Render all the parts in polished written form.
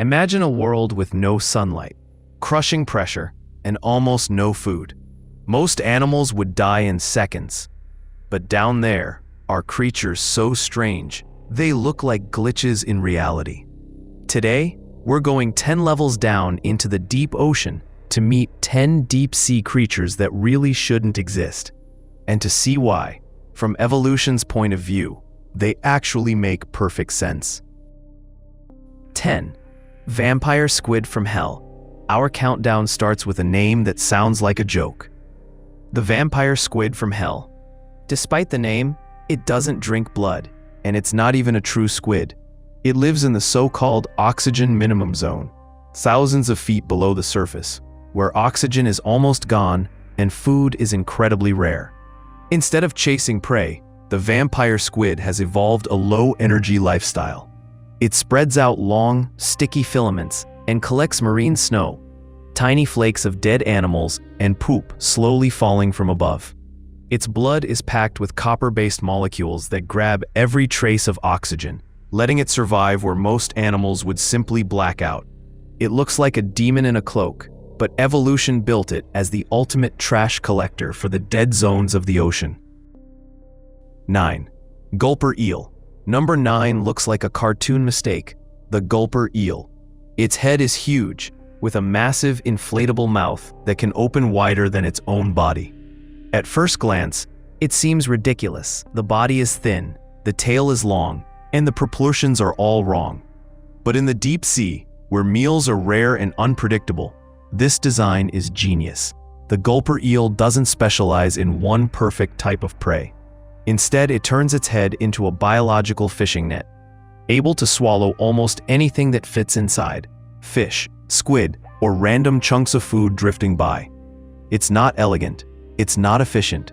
Imagine a world with no sunlight, crushing pressure, and almost no food. Most animals would die in seconds. But down there are creatures so strange, they look like glitches in reality. Today, we're going 10 levels down into the deep ocean to meet 10 deep-sea creatures that really shouldn't exist, and to see why, from evolution's point of view, they actually make perfect sense. 10. Vampire squid from hell. Our countdown starts with a name that sounds like a joke. The vampire squid from hell. Despite the name, it doesn't drink blood, and it's not even a true squid. It lives in the so-called oxygen minimum zone, thousands of feet below the surface, where oxygen is almost gone and food is incredibly rare. Instead of chasing prey, the vampire squid has evolved a low-energy lifestyle. It spreads out long, sticky filaments and collects marine snow, tiny flakes of dead animals and poop slowly falling from above. Its blood is packed with copper-based molecules that grab every trace of oxygen, letting it survive where most animals would simply black out. It looks like a demon in a cloak, but evolution built it as the ultimate trash collector for the dead zones of the ocean. 9. Gulper eel. Number 9 looks like a cartoon mistake, the gulper eel. Its head is huge, with a massive inflatable mouth that can open wider than its own body. At first glance, it seems ridiculous. The body is thin, the tail is long, and the proportions are all wrong. But in the deep sea, where meals are rare and unpredictable, this design is genius. The gulper eel doesn't specialize in one perfect type of prey. Instead, it turns its head into a biological fishing net, able to swallow almost anything that fits inside: fish, squid, or random chunks of food drifting by. It's not elegant, it's not efficient,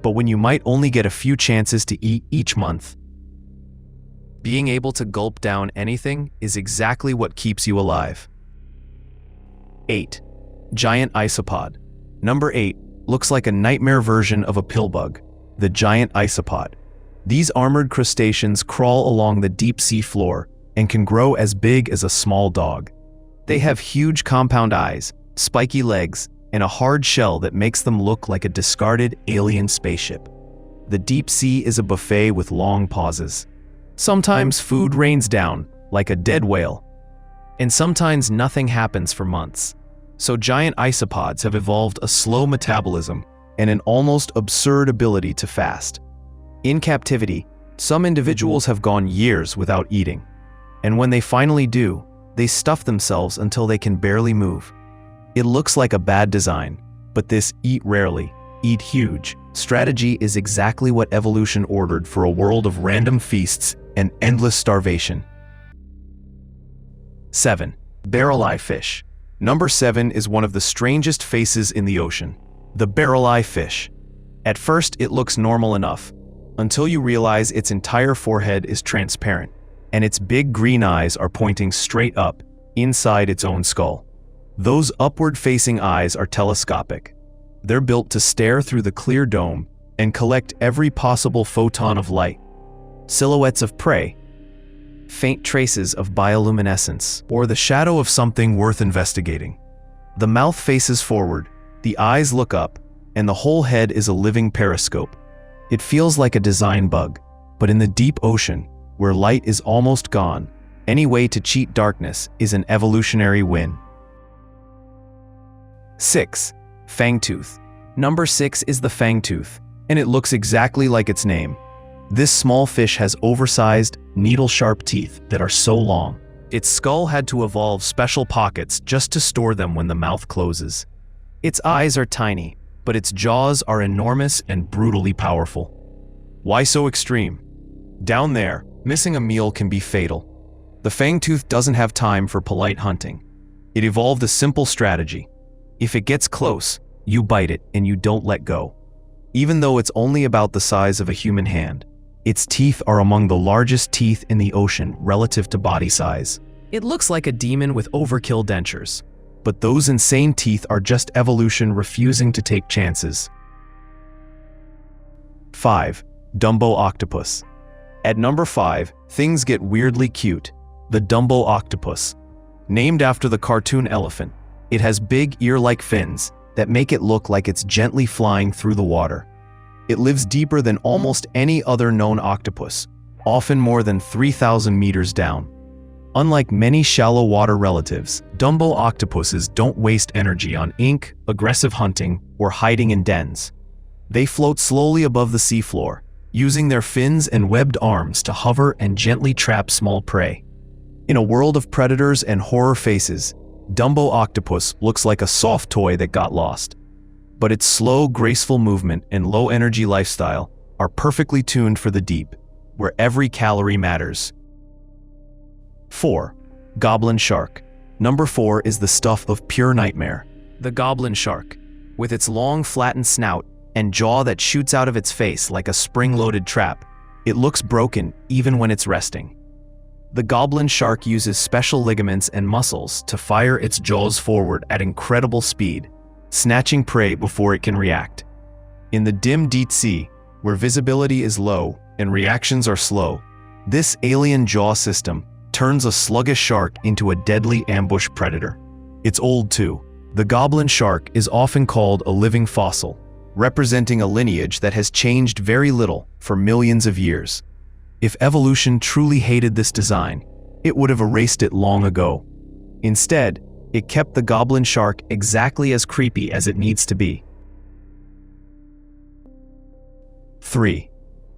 but when you might only get a few chances to eat each month, being able to gulp down anything is exactly what keeps you alive. 8. Giant isopod. Number 8 looks like a nightmare version of a pillbug, the giant isopod. These armored crustaceans crawl along the deep sea floor and can grow as big as a small dog. They have huge compound eyes, spiky legs, and a hard shell that makes them look like a discarded alien spaceship. The deep sea is a buffet with long pauses. Sometimes food rains down, like a dead whale, and sometimes nothing happens for months. So giant isopods have evolved a slow metabolism and an almost absurd ability to fast. In captivity, some individuals have gone years without eating, and when they finally do, they stuff themselves until they can barely move. It looks like a bad design, but this eat rarely, eat huge strategy is exactly what evolution ordered for a world of random feasts and endless starvation. 7. Barrel-eye fish. Number 7 is one of the strangest faces in the ocean, the barrel-eye fish. At first, it looks normal enough, until you realize its entire forehead is transparent, and its big green eyes are pointing straight up, inside its own skull. Those upward-facing eyes are telescopic. They're built to stare through the clear dome and collect every possible photon of light. Silhouettes of prey, faint traces of bioluminescence, or the shadow of something worth investigating. The mouth faces forward, the eyes look up, and the whole head is a living periscope. It feels like a design bug, but in the deep ocean, where light is almost gone, any way to cheat darkness is an evolutionary win. 6. Fangtooth. Number 6 is the fangtooth, and it looks exactly like its name. This small fish has oversized, needle-sharp teeth that are so long. Its skull had to evolve special pockets just to store them when the mouth closes. Its eyes are tiny, but its jaws are enormous and brutally powerful. Why so extreme? Down there, missing a meal can be fatal. The fangtooth doesn't have time for polite hunting. It evolved a simple strategy. If it gets close, you bite it and you don't let go. Even though it's only about the size of a human hand, its teeth are among the largest teeth in the ocean relative to body size. It looks like a demon with overkill dentures, but those insane teeth are just evolution refusing to take chances. 5. Dumbo octopus. At number 5, things get weirdly cute. The Dumbo octopus. Named after the cartoon elephant, it has big ear-like fins that make it look like it's gently flying through the water. It lives deeper than almost any other known octopus, often more than 3,000 meters down. Unlike many shallow water relatives, Dumbo octopuses don't waste energy on ink, aggressive hunting, or hiding in dens. They float slowly above the seafloor, using their fins and webbed arms to hover and gently trap small prey. In a world of predators and horror faces, Dumbo octopus looks like a soft toy that got lost. But its slow, graceful movement and low-energy lifestyle are perfectly tuned for the deep, where every calorie matters. 4. Goblin shark. Number 4 is the stuff of pure nightmare. The goblin shark, with its long, flattened snout and jaw that shoots out of its face like a spring-loaded trap, it looks broken even when it's resting. The goblin shark uses special ligaments and muscles to fire its jaws forward at incredible speed, snatching prey before it can react. In the dim deep sea, where visibility is low and reactions are slow, this alien jaw system turns a sluggish shark into a deadly ambush predator. It's old too. The goblin shark is often called a living fossil, representing a lineage that has changed very little for millions of years. If evolution truly hated this design, it would have erased it long ago. Instead, it kept the goblin shark exactly as creepy as it needs to be. 3.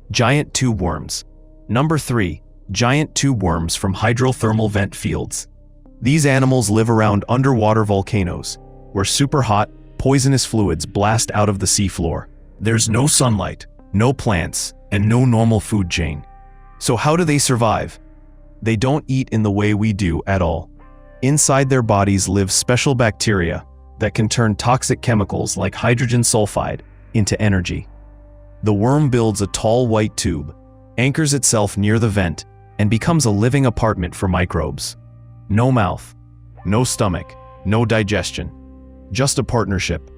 Giant tube worms. Number 3. Giant tube worms from hydrothermal vent fields. These animals live around underwater volcanoes, where super hot, poisonous fluids blast out of the seafloor. There's no sunlight, no plants, and no normal food chain. So how do they survive? They don't eat in the way we do at all. Inside their bodies live special bacteria that can turn toxic chemicals like hydrogen sulfide into energy. The worm builds a tall white tube, anchors itself near the vent, and becomes a living apartment for microbes. No mouth, no stomach, no digestion, just a partnership.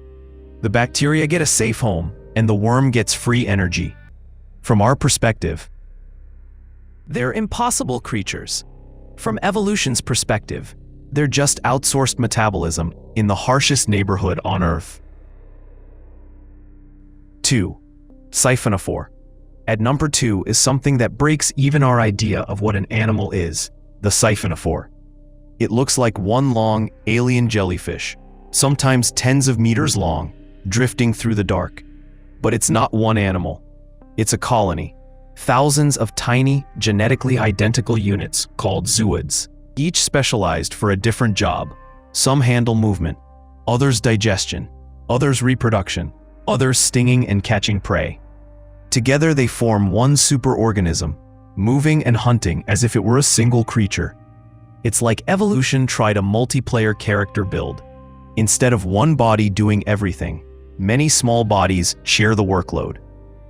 The bacteria get a safe home, and the worm gets free energy. From our perspective, they're impossible creatures. From evolution's perspective, they're just outsourced metabolism in the harshest neighborhood on Earth. 2. Siphonophore. At number 2 is something that breaks even our idea of what an animal is, the siphonophore. It looks like one long, alien jellyfish, sometimes tens of meters long, drifting through the dark. But it's not one animal. It's a colony. Thousands of tiny, genetically identical units called zooids, each specialized for a different job. Some handle movement, others digestion, others reproduction, others stinging and catching prey. Together they form one superorganism, moving and hunting as if it were a single creature. It's like evolution tried a multiplayer character build. Instead of one body doing everything, many small bodies share the workload.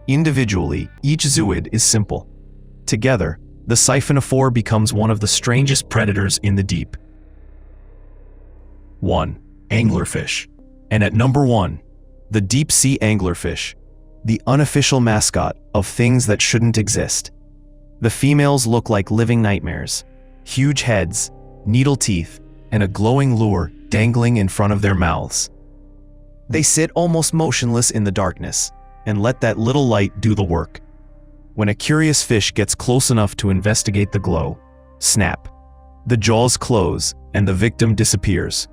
Individually, each zooid is simple. Together, the siphonophore becomes one of the strangest predators in the deep. 1. Anglerfish. And at number 1, the deep-sea anglerfish, the unofficial mascot of things that shouldn't exist. The females look like living nightmares. Huge heads, needle teeth, and a glowing lure dangling in front of their mouths. They sit almost motionless in the darkness and let that little light do the work. When a curious fish gets close enough to investigate the glow, snap. The jaws close and the victim disappears.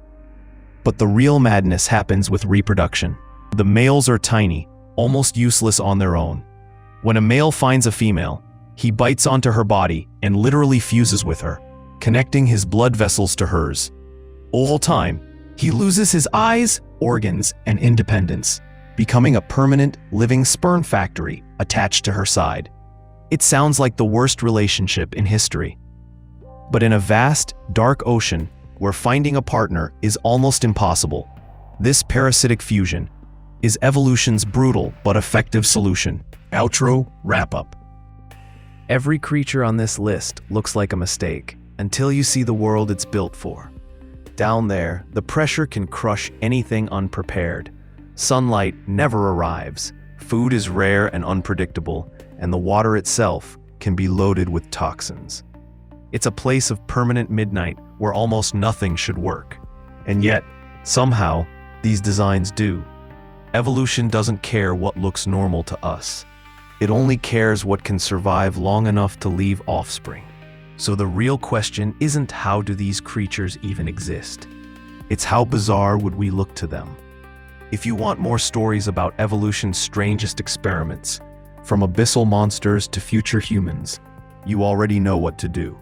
But the real madness happens with reproduction. The males are tiny, almost useless on their own. When a male finds a female, he bites onto her body and literally fuses with her, connecting his blood vessels to hers. All time, he loses his eyes, organs, and independence, becoming a permanent, living sperm factory attached to her side. It sounds like the worst relationship in history. But in a vast, dark ocean, where finding a partner is almost impossible, this parasitic fusion is evolution's brutal but effective solution. Outro, wrap-up. Every creature on this list looks like a mistake, until you see the world it's built for. Down there, the pressure can crush anything unprepared. Sunlight never arrives, food is rare and unpredictable, and the water itself can be loaded with toxins. It's a place of permanent midnight where almost nothing should work. And yet, somehow, these designs do. Evolution doesn't care what looks normal to us. It only cares what can survive long enough to leave offspring. So the real question isn't how do these creatures even exist? It's how bizarre would we look to them? If you want more stories about evolution's strangest experiments, from abyssal monsters to future humans, you already know what to do.